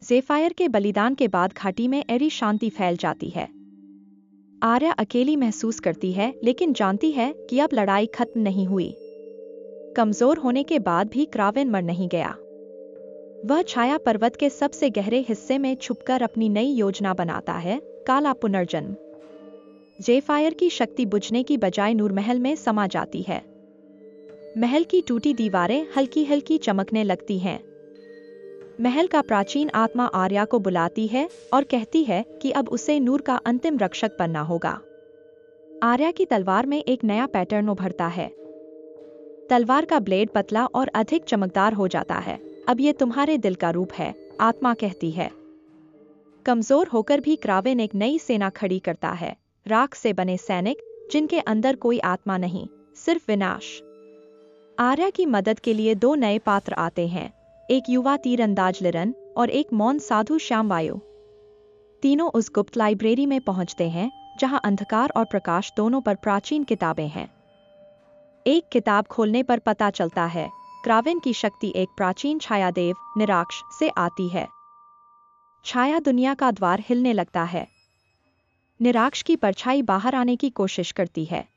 ज़ेफ़ायर के बलिदान के बाद घाटी में ऐरी शांति फैल जाती है। आर्या अकेली महसूस करती है लेकिन जानती है कि अब लड़ाई खत्म नहीं हुई। कमजोर होने के बाद भी क्रावेन मर नहीं गया। वह छाया पर्वत के सबसे गहरे हिस्से में छुपकर अपनी नई योजना बनाता है, काला पुनर्जन्म। ज़ेफ़ायर की शक्ति बुझने की बजाय नूरमहल में समा जाती है। महल की टूटी दीवारें हल्की हल्की चमकने लगती हैं। महल का प्राचीन आत्मा आर्या को बुलाती है और कहती है कि अब उसे नूर का अंतिम रक्षक बनना होगा। आर्या की तलवार में एक नया पैटर्न उभरता है। तलवार का ब्लेड पतला और अधिक चमकदार हो जाता है। अब ये तुम्हारे दिल का रूप है, आत्मा कहती है। कमजोर होकर भी क्रावेन एक नई सेना खड़ी करता है, राख से बने सैनिक जिनके अंदर कोई आत्मा नहीं, सिर्फ विनाश। आर्या की मदद के लिए दो नए पात्र आते हैं, एक युवा तीरंदाज लिरन और एक मौन साधु श्यामवायु। तीनों उस गुप्त लाइब्रेरी में पहुंचते हैं जहां अंधकार और प्रकाश दोनों पर प्राचीन किताबें हैं। एक किताब खोलने पर पता चलता है क्रावेन की शक्ति एक प्राचीन छायादेव निराक्ष से आती है। छाया दुनिया का द्वार हिलने लगता है। निराक्ष की परछाई बाहर आने की कोशिश करती है।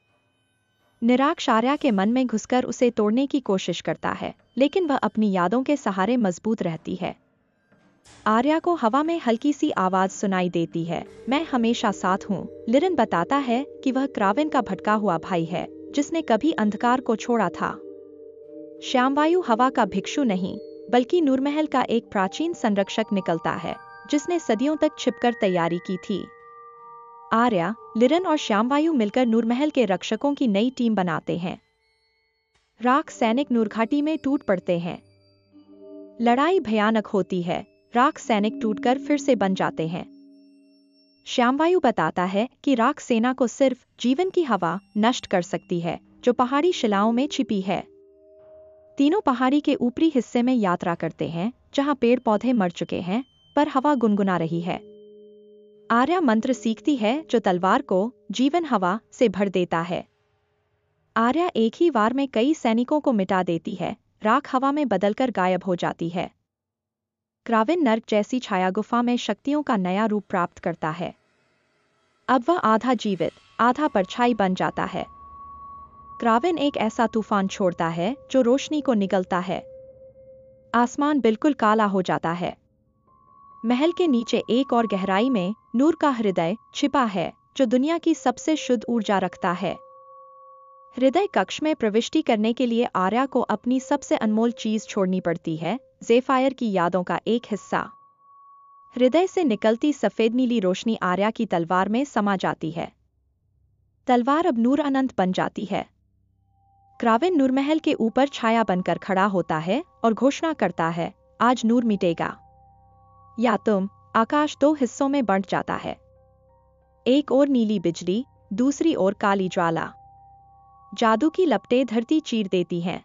निराक्ष आर्या के मन में घुसकर उसे तोड़ने की कोशिश करता है, लेकिन वह अपनी यादों के सहारे मजबूत रहती है। आर्या को हवा में हल्की सी आवाज सुनाई देती है, मैं हमेशा साथ हूँ। लिरन बताता है कि वह क्रावेन का भटका हुआ भाई है जिसने कभी अंधकार को छोड़ा था। श्यामवायु हवा का भिक्षु नहीं बल्कि नूरमहल का एक प्राचीन संरक्षक निकलता है जिसने सदियों तक छिपकर तैयारी की थी। आर्या, लिरन और श्यामवायु मिलकर नूरमहल के रक्षकों की नई टीम बनाते हैं। राख सैनिक नूरघाटी में टूट पड़ते हैं। लड़ाई भयानक होती है। राख सैनिक टूटकर फिर से बन जाते हैं। श्यामवायु बताता है कि राख सेना को सिर्फ जीवन की हवा नष्ट कर सकती है जो पहाड़ी शिलाओं में छिपी है। तीनों पहाड़ी के ऊपरी हिस्से में यात्रा करते हैं जहां पेड़ पौधे मर चुके हैं पर हवा गुनगुना रही है। आर्या मंत्र सीखती है जो तलवार को जीवन हवा से भर देता है। आर्या एक ही वार में कई सैनिकों को मिटा देती है। राख हवा में बदलकर गायब हो जाती है। क्रावेन नर्क जैसी छाया गुफा में शक्तियों का नया रूप प्राप्त करता है। अब वह आधा जीवित आधा परछाई बन जाता है। क्रावेन एक ऐसा तूफान छोड़ता है जो रोशनी को निगलता है। आसमान बिल्कुल काला हो जाता है। महल के नीचे एक और गहराई में नूर का हृदय छिपा है जो दुनिया की सबसे शुद्ध ऊर्जा रखता है। हृदय कक्ष में प्रविष्टि करने के लिए आर्या को अपनी सबसे अनमोल चीज छोड़नी पड़ती है, ज़ेफ़ायर की यादों का एक हिस्सा। हृदय से निकलती सफेद नीली रोशनी आर्या की तलवार में समा जाती है। तलवार अब नूर अनंत बन जाती है। क्रावेन नूरमहल के ऊपर छाया बनकर खड़ा होता है और घोषणा करता है, आज नूर मिटेगा या तुम। आकाश दो हिस्सों में बंट जाता है। एक ओर नीली बिजली, दूसरी ओर काली ज्वाला। जादू की लपटें धरती चीर देती हैं।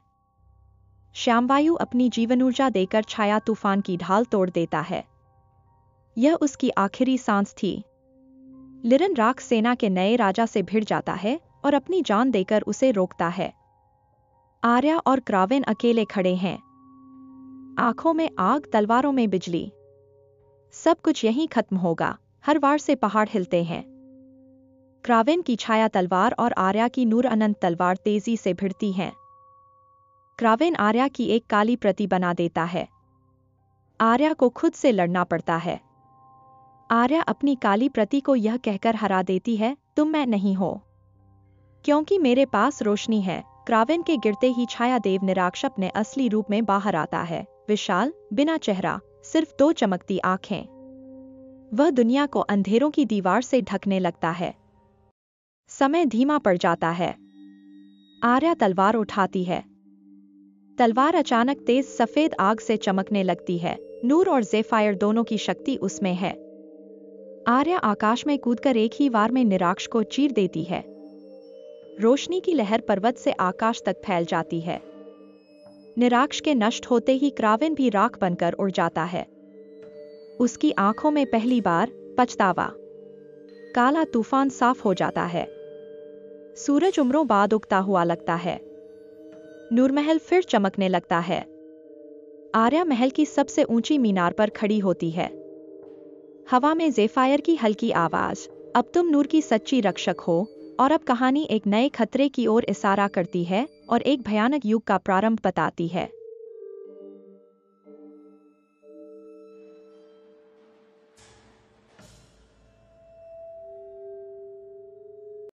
श्यामवायु अपनी जीवन ऊर्जा देकर छाया तूफान की ढाल तोड़ देता है। यह उसकी आखिरी सांस थी। लिरन राख सेना के नए राजा से भिड़ जाता है और अपनी जान देकर उसे रोकता है। आर्या और क्रावेन अकेले खड़े हैं। आंखों में आग, तलवारों में बिजली। सब कुछ यहीं खत्म होगा। हर वार से पहाड़ हिलते हैं। क्रावेन की छाया तलवार और आर्या की नूर अनंत तलवार तेजी से भिड़ती हैं। क्रावेन आर्या की एक काली प्रति बना देता है। आर्या को खुद से लड़ना पड़ता है। आर्या अपनी काली प्रति को यह कहकर हरा देती है, तुम मैं नहीं हो, क्योंकि मेरे पास रोशनी है। क्रावेन के गिरते ही छाया देव निराक्ष अपने असली रूप में बाहर आता है, विशाल, बिना चेहरा, सिर्फ दो चमकती आंखें। वह दुनिया को अंधेरों की दीवार से ढकने लगता है। समय धीमा पड़ जाता है। आर्या तलवार उठाती है। तलवार अचानक तेज सफेद आग से चमकने लगती है। नूर और ज़ेफ़ायर दोनों की शक्ति उसमें है। आर्या आकाश में कूदकर एक ही वार में निराक्ष को चीर देती है। रोशनी की लहर पर्वत से आकाश तक फैल जाती है। निराक्ष के नष्ट होते ही क्रावेन भी राख बनकर उड़ जाता है। उसकी आंखों में पहली बार पछतावा। काला तूफान साफ हो जाता है। सूरज उम्रों बाद उगता हुआ लगता है। नूरमहल फिर चमकने लगता है। आर्या महल की सबसे ऊंची मीनार पर खड़ी होती है। हवा में ज़ेफायर की हल्की आवाज, अब तुम नूर की सच्ची रक्षक हो। और अब कहानी एक नए खतरे की ओर इशारा करती है और एक भयानक युग का प्रारंभ बताती है।